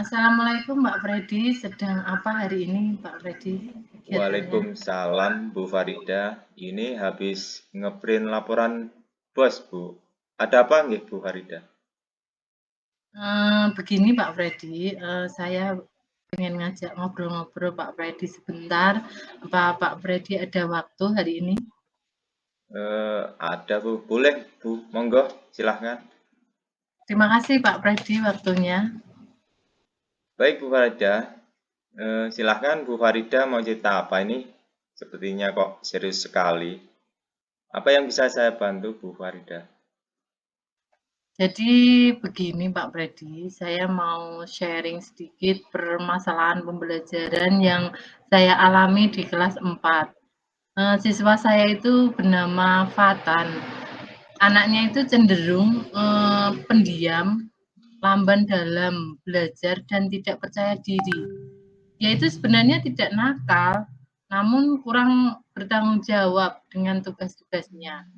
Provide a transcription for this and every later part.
Assalamualaikum Mbak Freddy, sedang apa hari ini Mbak Freddy kegiatannya? Waalaikumsalam Bu Farida. Ini habis ngeprint laporan bos Bu. Ada apa nggih Bu Farida? Begini Pak Freddy, saya pengen ngajak ngobrol-ngobrol Pak Freddy sebentar. Apa Pak Freddy ada waktu hari ini? Ada Bu. Boleh Bu, monggo silahkan. Terima kasih Pak Freddy waktunya. Baik Bu Farida, silahkan Bu Farida mau cerita apa ini? Sepertinya kok serius sekali. Apa yang bisa saya bantu Bu Farida? Jadi begini Pak Freddy, saya mau sharing sedikit permasalahan pembelajaran yang saya alami di kelas 4. Siswa saya itu bernama Fatan. Anaknya itu cenderung pendiam, lamban dalam belajar dan tidak percaya diri. Dia itu sebenarnya tidak nakal, namun kurang bertanggung jawab dengan tugas-tugasnya.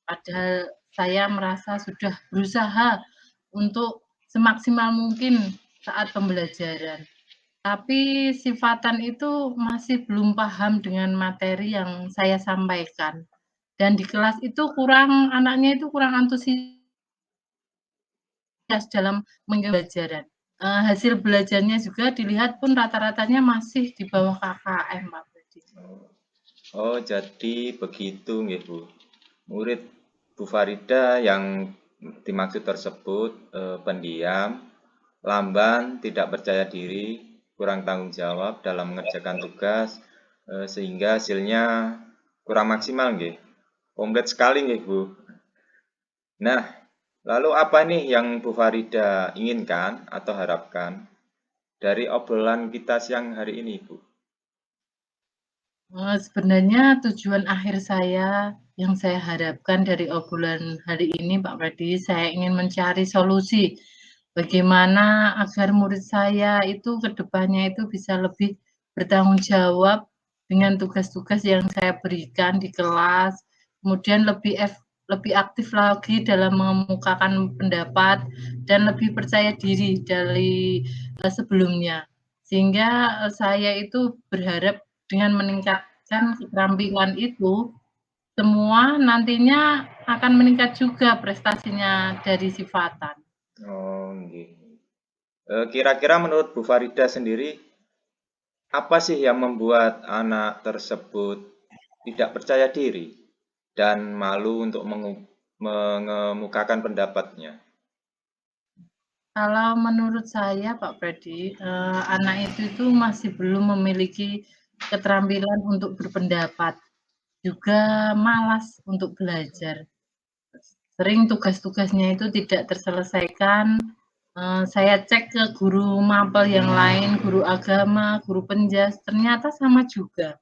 Padahal saya merasa sudah berusaha untuk semaksimal mungkin saat pembelajaran. Tapi sifatan itu masih belum paham dengan materi yang saya sampaikan. Dan di kelas itu anaknya itu kurang antusias dalam mengikuti pembelajaran. Hasil belajarnya juga dilihat pun rata-ratanya masih di bawah KKM, Pak Freddy. Oh, jadi begitu nggih Bu. Murid Bu Farida yang dimaksud tersebut pendiam, lamban, tidak percaya diri, kurang tanggung jawab dalam mengerjakan tugas, sehingga hasilnya kurang maksimal nggih. Komplit sekali nggih Bu. Nah, lalu apa nih yang Bu Farida inginkan atau harapkan dari obrolan kita siang hari ini Bu? Sebenarnya tujuan akhir saya yang saya harapkan dari obrolan hari ini, Pak Freddy, saya ingin mencari solusi bagaimana agar murid saya itu ke depannya itu bisa lebih bertanggung jawab dengan tugas-tugas yang saya berikan di kelas, kemudian lebih aktif lagi dalam mengemukakan pendapat dan lebih percaya diri dari sebelumnya. Sehingga saya itu berharap dengan meningkatkan keterampilan itu, semua nantinya akan meningkat juga prestasinya dari si Fatan. Oh, nggih. Kira-kira menurut Bu Farida sendiri, apa sih yang membuat anak tersebut tidak percaya diri dan malu untuk mengemukakan pendapatnya? Kalau menurut saya Pak Freddy, anak itu masih belum memiliki keterampilan untuk berpendapat, juga malas untuk belajar. Sering tugas-tugasnya itu tidak terselesaikan. Saya cek ke guru mapel yang lain, guru agama, guru penjas, ternyata sama juga.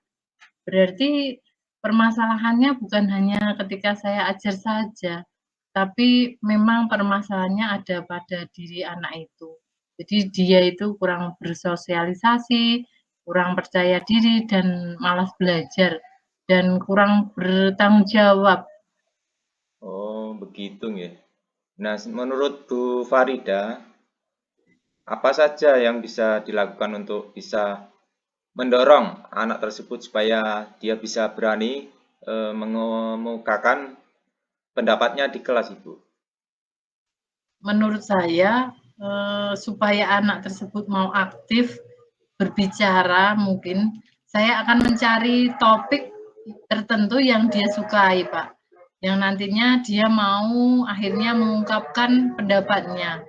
Berarti permasalahannya bukan hanya ketika saya ajar saja, tapi memang permasalahannya ada pada diri anak itu. Jadi dia itu kurang bersosialisasi, kurang percaya diri, dan malas belajar, dan kurang bertanggung jawab. Oh, begitu ya. Nah, menurut Bu Farida, apa saja yang bisa dilakukan untuk bisa mendorong anak tersebut supaya dia bisa berani mengemukakan pendapatnya di kelas Ibu? Menurut saya, supaya anak tersebut mau aktif berbicara mungkin, saya akan mencari topik tertentu yang dia sukai, Pak. Yang nantinya dia mau akhirnya mengungkapkan pendapatnya,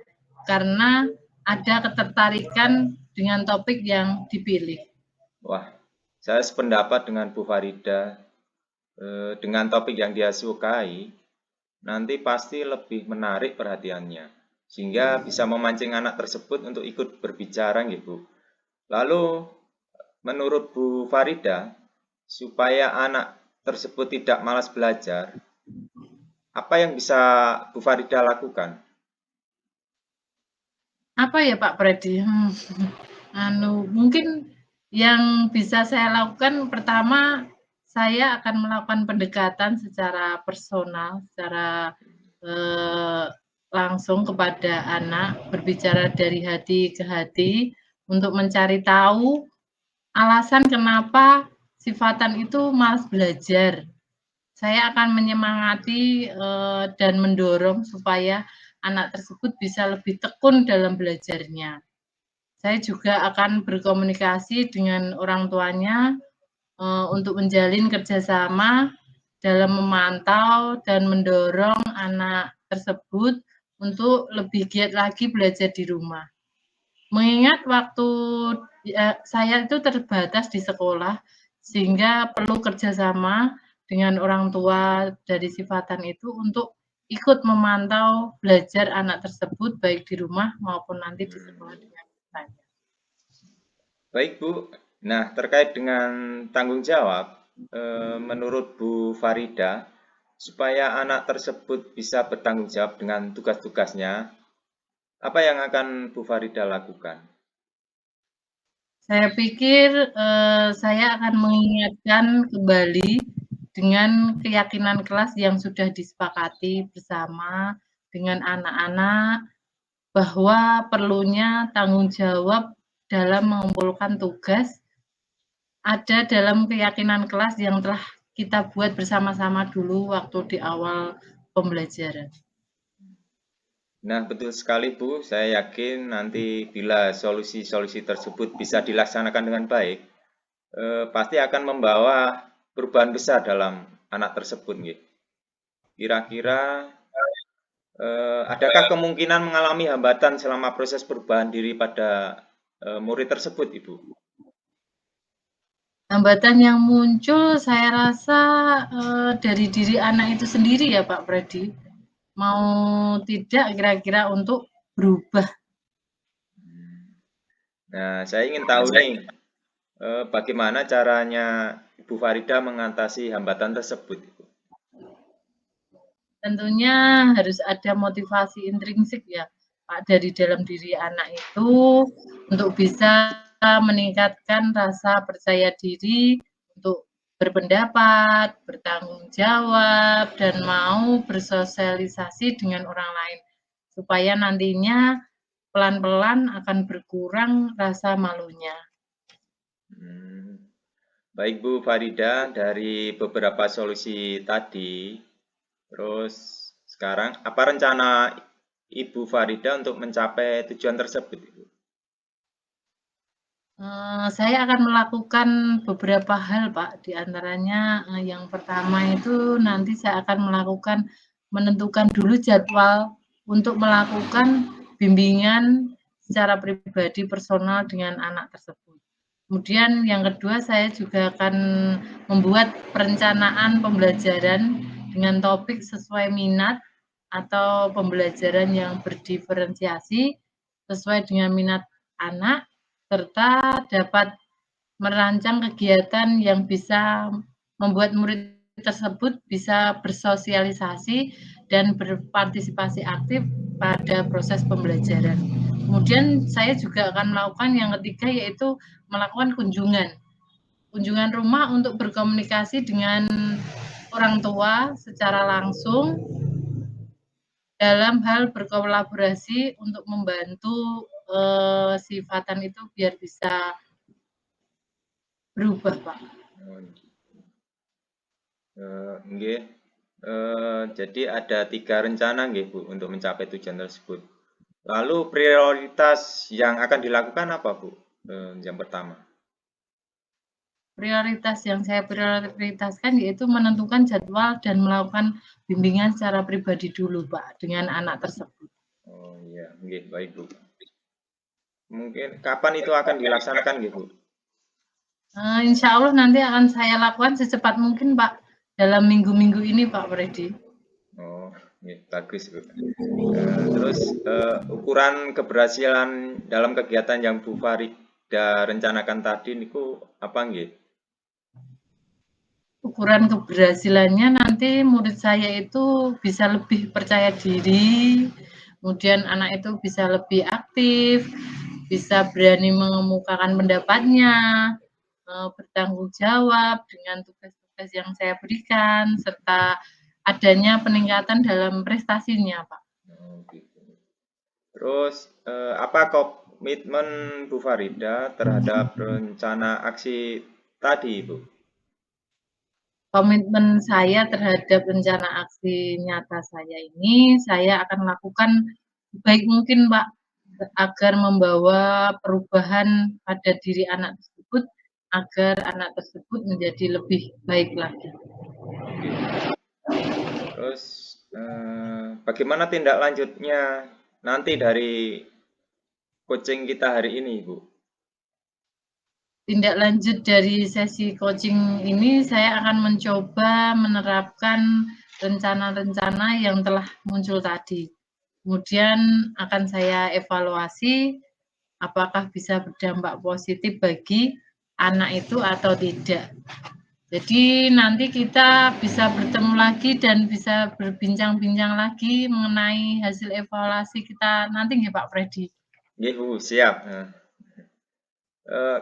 karena ada ketertarikan dengan topik yang dipilih. Wah, saya sependapat dengan Bu Farida. Dengan topik yang dia sukai, nanti pasti lebih menarik perhatiannya, sehingga bisa memancing anak tersebut untuk ikut berbicara gitu. Lalu, menurut Bu Farida, supaya anak tersebut tidak malas belajar, apa yang bisa Bu Farida lakukan? Apa ya Pak Freddy? Mungkin yang bisa saya lakukan pertama, saya akan melakukan pendekatan secara personal, secara langsung kepada anak, berbicara dari hati ke hati untuk mencari tahu alasan kenapa si Fatan itu malas belajar. Saya akan menyemangati, dan mendorong supaya anak tersebut bisa lebih tekun dalam belajarnya. Saya juga akan berkomunikasi dengan orang tuanya, untuk menjalin kerjasama dalam memantau dan mendorong anak tersebut untuk lebih giat lagi belajar di rumah. Mengingat waktu, saya itu terbatas di sekolah, sehingga perlu kerjasama dengan orang tua dari si Fatan itu untuk ikut memantau belajar anak tersebut, baik di rumah maupun nanti di sekolah Hmm. dengan saya. Baik Bu, nah terkait dengan tanggung jawab, menurut Bu Farida, supaya anak tersebut bisa bertanggung jawab dengan tugas-tugasnya, apa yang akan Bu Farida lakukan? Saya pikir, saya akan mengingatkan kembali dengan keyakinan kelas yang sudah disepakati bersama dengan anak-anak bahwa perlunya tanggung jawab dalam mengumpulkan tugas ada dalam keyakinan kelas yang telah kita buat bersama-sama dulu waktu di awal pembelajaran. Nah, betul sekali Bu, saya yakin nanti bila solusi-solusi tersebut bisa dilaksanakan dengan baik, pasti akan membawa perubahan besar dalam anak tersebut. Nggih. Kira-kira adakah kemungkinan mengalami hambatan selama proses perubahan diri pada murid tersebut, Ibu? Hambatan yang muncul saya rasa, dari diri anak itu sendiri ya Pak Freddy. Mau tidak kira-kira untuk berubah. Nah, saya ingin tahu nih, bagaimana caranya Ibu Farida mengatasi hambatan tersebut, Ibu? Tentunya harus ada motivasi intrinsik ya Pak, dari dalam diri anak itu untuk bisa meningkatkan rasa percaya diri untuk berpendapat, bertanggung jawab, dan mau bersosialisasi dengan orang lain. Supaya nantinya pelan-pelan akan berkurang rasa malunya. Hmm, baik Bu Farida, dari beberapa solusi tadi, terus sekarang apa rencana Ibu Farida untuk mencapai tujuan tersebut, Ibu? Saya akan melakukan beberapa hal, Pak. Di antaranya, yang pertama itu nanti saya akan menentukan dulu jadwal untuk melakukan bimbingan secara pribadi personal dengan anak tersebut. Kemudian yang kedua, saya juga akan membuat perencanaan pembelajaran dengan topik sesuai minat atau pembelajaran yang berdiferensiasi sesuai dengan minat anak, serta dapat merancang kegiatan yang bisa membuat murid tersebut bisa bersosialisasi dan berpartisipasi aktif pada proses pembelajaran. Kemudian saya juga akan melakukan yang ketiga, yaitu melakukan kunjungan rumah untuk berkomunikasi dengan orang tua secara langsung dalam hal berkolaborasi untuk membantu, si Fatan itu biar bisa berubah, Pak. Nggih. Jadi ada 3 rencana nggih Bu untuk mencapai tujuan tersebut. Lalu prioritas yang akan dilakukan apa Bu? Yang pertama. Prioritas yang saya prioritaskan yaitu menentukan jadwal dan melakukan bimbingan secara pribadi dulu, Pak, dengan anak tersebut. Oh iya, nggih, baik Bu. Mungkin kapan itu akan dilaksanakan nggih Bu? Insya Allah nanti akan saya lakukan secepat mungkin, Pak, dalam minggu-minggu ini, Pak Freddy. Oh, nggih, bagus Bu. Terus ukuran keberhasilan dalam kegiatan yang Bu Farida rencanakan tadi niku apa nggih? Ukuran keberhasilannya nanti murid saya itu bisa lebih percaya diri, kemudian anak itu bisa lebih aktif, bisa berani mengemukakan pendapatnya, bertanggung jawab dengan tugas-tugas yang saya berikan, serta adanya peningkatan dalam prestasinya, Pak. Oh, gitu. Terus apa komitmen Bu Farida terhadap rencana aksi tadi, Bu? Komitmen saya terhadap rencana aksi nyata saya ini, saya akan lakukan sebaik mungkin, Pak, agar membawa perubahan pada diri anak tersebut, agar anak tersebut menjadi lebih baik lagi. Oke. Terus bagaimana tindak lanjutnya nanti dari coaching kita hari ini, Bu? Tindak lanjut dari sesi coaching ini, saya akan mencoba menerapkan rencana-rencana yang telah muncul tadi. Kemudian akan saya evaluasi apakah bisa berdampak positif bagi anak itu atau tidak. Jadi nanti kita bisa bertemu lagi dan bisa berbincang-bincang lagi mengenai hasil evaluasi kita nanti nggih Pak Freddy. Nggih, Bu, siap. Eh,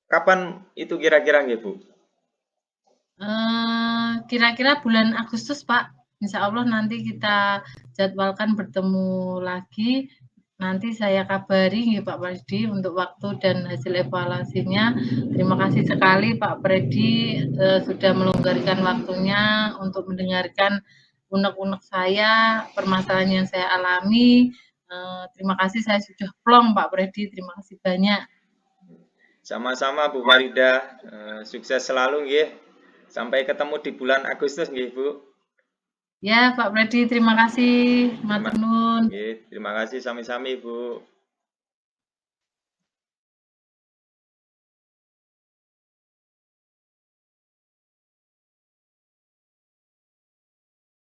kapan itu kira-kira nggih, Bu? Kira-kira bulan Agustus, Pak. Insya Allah nanti kita jadwalkan bertemu lagi. Nanti saya kabari ya Pak Freddy untuk waktu dan hasil evaluasinya. Terima kasih sekali Pak Freddy sudah melonggarkan waktunya untuk mendengarkan unek-unek saya, permasalahan yang saya alami. Terima kasih saya sudah plong Pak Freddy. Terima kasih banyak. Sama-sama Bu Farida, sukses selalu nggih. Sampai ketemu di bulan Agustus nggih, Bu. Ya Pak Freddy, terima kasih. Terima, Matur nuwun. nggih, terima kasih sami-sami, Bu.